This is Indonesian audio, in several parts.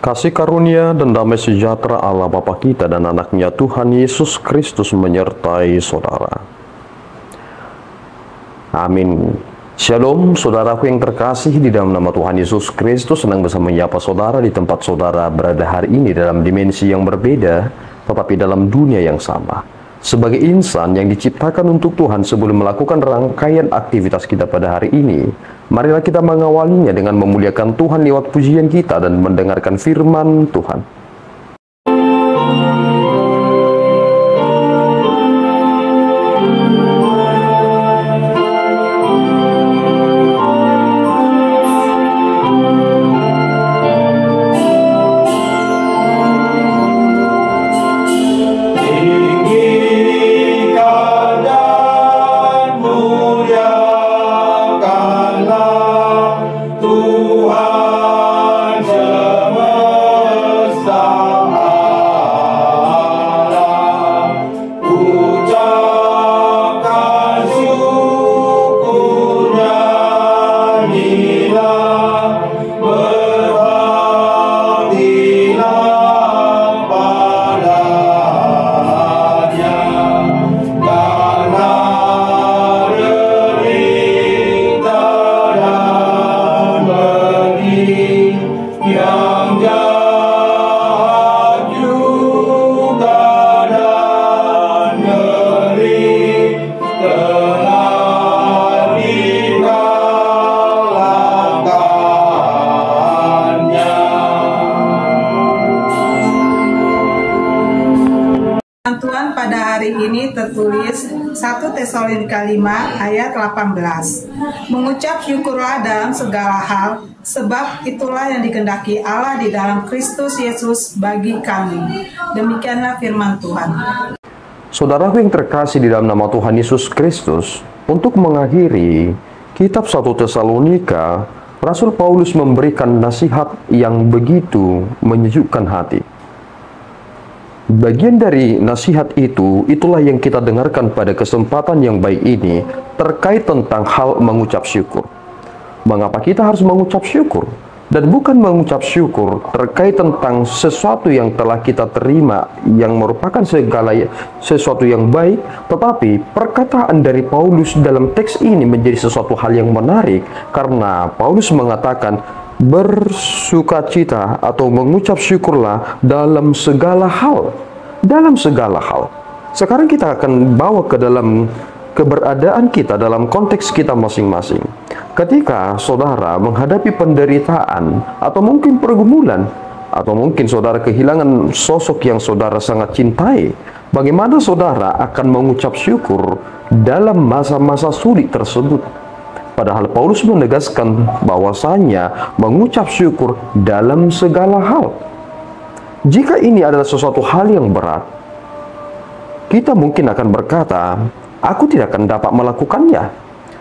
Kasih karunia dan damai sejahtera Allah Bapa kita dan anaknya Tuhan Yesus Kristus menyertai saudara. Amin. Shalom saudaraku yang terkasih di dalam nama Tuhan Yesus Kristus. Senang bisa menyapa saudara di tempat saudara berada hari ini dalam dimensi yang berbeda, tetapi dalam dunia yang sama. Sebagai insan yang diciptakan untuk Tuhan sebelum melakukan rangkaian aktivitas kita pada hari ini, marilah kita mengawalinya dengan memuliakan Tuhan lewat pujian kita dan mendengarkan firman Tuhan. Tuhan pada hari ini tertulis 1 Tesalonika 5 ayat 18. Mengucap syukurlah dalam segala hal, sebab itulah yang dikehendaki Allah di dalam Kristus Yesus bagi kami. Demikianlah firman Tuhan. Saudaraku yang terkasih di dalam nama Tuhan Yesus Kristus, untuk mengakhiri kitab 1 Tesalonika, Rasul Paulus memberikan nasihat yang begitu menyejukkan hati. Bagian dari nasihat itu, itulah yang kita dengarkan pada kesempatan yang baik ini terkait tentang hal mengucap syukur. Mengapa kita harus mengucap syukur? Dan bukan mengucap syukur terkait tentang sesuatu yang telah kita terima yang merupakan segala sesuatu yang baik, tetapi perkataan dari Paulus dalam teks ini menjadi sesuatu hal yang menarik karena Paulus mengatakan bersukacita atau mengucap syukurlah dalam segala hal. Dalam segala hal. Sekarang kita akan bawa ke dalam keberadaan kita, dalam konteks kita masing-masing. Ketika saudara menghadapi penderitaan atau mungkin pergumulan, atau mungkin saudara kehilangan sosok yang saudara sangat cintai, bagaimana saudara akan mengucap syukur dalam masa-masa sulit tersebut? Padahal Paulus menegaskan bahwasanya mengucap syukur dalam segala hal. Jika ini adalah sesuatu hal yang berat, kita mungkin akan berkata, aku tidak akan dapat melakukannya.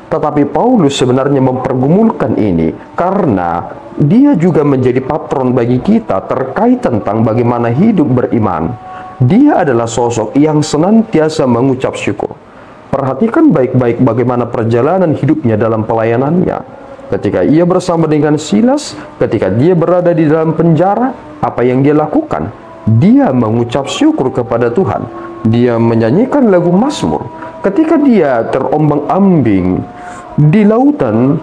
Tetapi Paulus sebenarnya mempergumulkan ini karena dia juga menjadi patron bagi kita terkait tentang bagaimana hidup beriman. Dia adalah sosok yang senantiasa mengucap syukur. Perhatikan baik-baik bagaimana perjalanan hidupnya dalam pelayanannya. Ketika ia bersama dengan Silas, ketika dia berada di dalam penjara, apa yang dia lakukan? Dia mengucap syukur kepada Tuhan. Dia menyanyikan lagu Mazmur. Ketika dia terombang-ambing di lautan,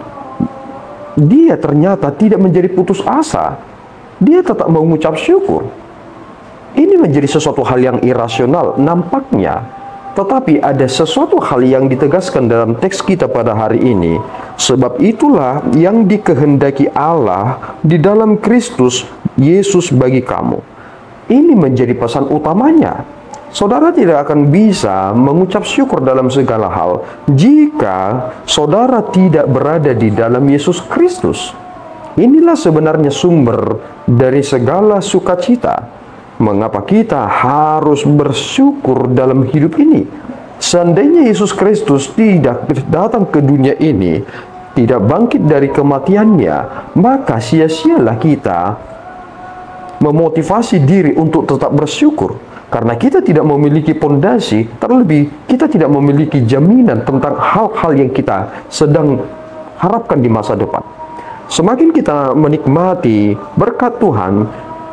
dia ternyata tidak menjadi putus asa. Dia tetap mengucap syukur. Ini menjadi sesuatu hal yang irasional nampaknya. Tetapi ada sesuatu hal yang ditegaskan dalam teks kita pada hari ini. Sebab itulah yang dikehendaki Allah di dalam Kristus Yesus bagi kamu. Ini menjadi pesan utamanya. Saudara tidak akan bisa mengucap syukur dalam segala hal jika saudara tidak berada di dalam Yesus Kristus. Inilah sebenarnya sumber dari segala sukacita. Mengapa kita harus bersyukur dalam hidup ini? Seandainya Yesus Kristus tidak datang ke dunia ini, tidak bangkit dari kematiannya, maka sia-sialah kita memotivasi diri untuk tetap bersyukur. Karena kita tidak memiliki pondasi, terlebih kita tidak memiliki jaminan tentang hal-hal yang kita sedang harapkan di masa depan. Semakin kita menikmati berkat Tuhan,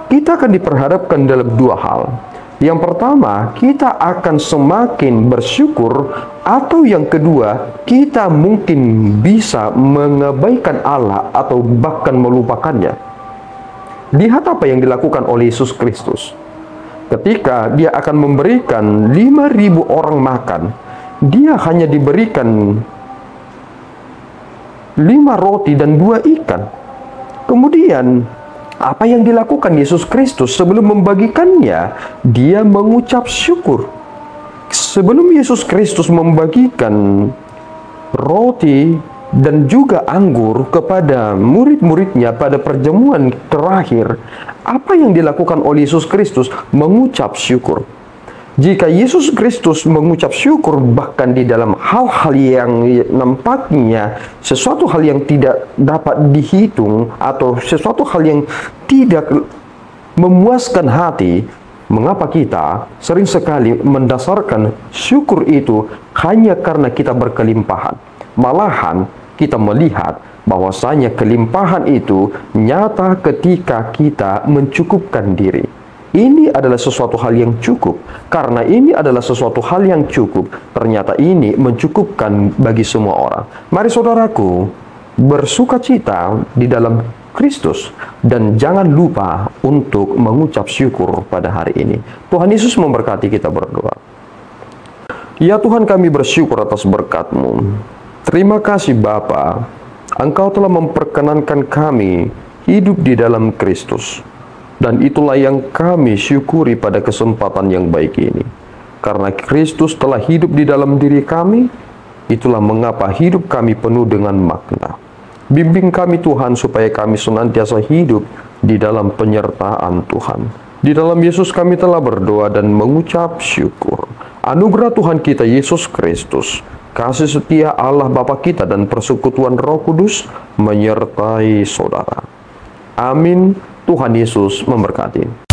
kita akan diperhadapkan dalam dua hal. Yang pertama, kita akan semakin bersyukur, atau yang kedua, kita mungkin bisa mengabaikan Allah atau bahkan melupakannya. Lihat apa yang dilakukan oleh Yesus Kristus. Ketika dia akan memberikan 5.000 orang makan, dia hanya diberikan 5 roti dan 2 ikan. Kemudian apa yang dilakukan Yesus Kristus sebelum membagikannya? Dia mengucap syukur. Sebelum Yesus Kristus membagikan roti dan juga anggur kepada murid-muridnya pada perjamuan terakhir, apa yang dilakukan oleh Yesus Kristus? Mengucap syukur. Jika Yesus Kristus mengucap syukur bahkan di dalam hal-hal yang nampaknya sesuatu hal yang tidak dapat dihitung atau sesuatu hal yang tidak memuaskan hati, mengapa kita sering sekali mendasarkan syukur itu hanya karena kita berkelimpahan? Malahan kita melihat bahwasanya kelimpahan itu nyata ketika kita mencukupkan diri. Ini adalah sesuatu hal yang cukup. Karena ini adalah sesuatu hal yang cukup, ternyata ini mencukupkan bagi semua orang. Mari saudaraku, bersukacita di dalam Kristus, dan jangan lupa untuk mengucap syukur pada hari ini. Tuhan Yesus memberkati kita berdoa. Ya Tuhan, kami bersyukur atas berkat-Mu. Terima kasih Bapa, Engkau telah memperkenankan kami hidup di dalam Kristus. Dan itulah yang kami syukuri pada kesempatan yang baik ini. Karena Kristus telah hidup di dalam diri kami, itulah mengapa hidup kami penuh dengan makna. Bimbing kami Tuhan supaya kami senantiasa hidup di dalam penyertaan Tuhan. Di dalam Yesus kami telah berdoa dan mengucap syukur. Anugerah Tuhan kita Yesus Kristus, kasih setia Allah Bapa kita dan persekutuan Roh Kudus menyertai saudara. Amin. Tuhan Yesus memberkati.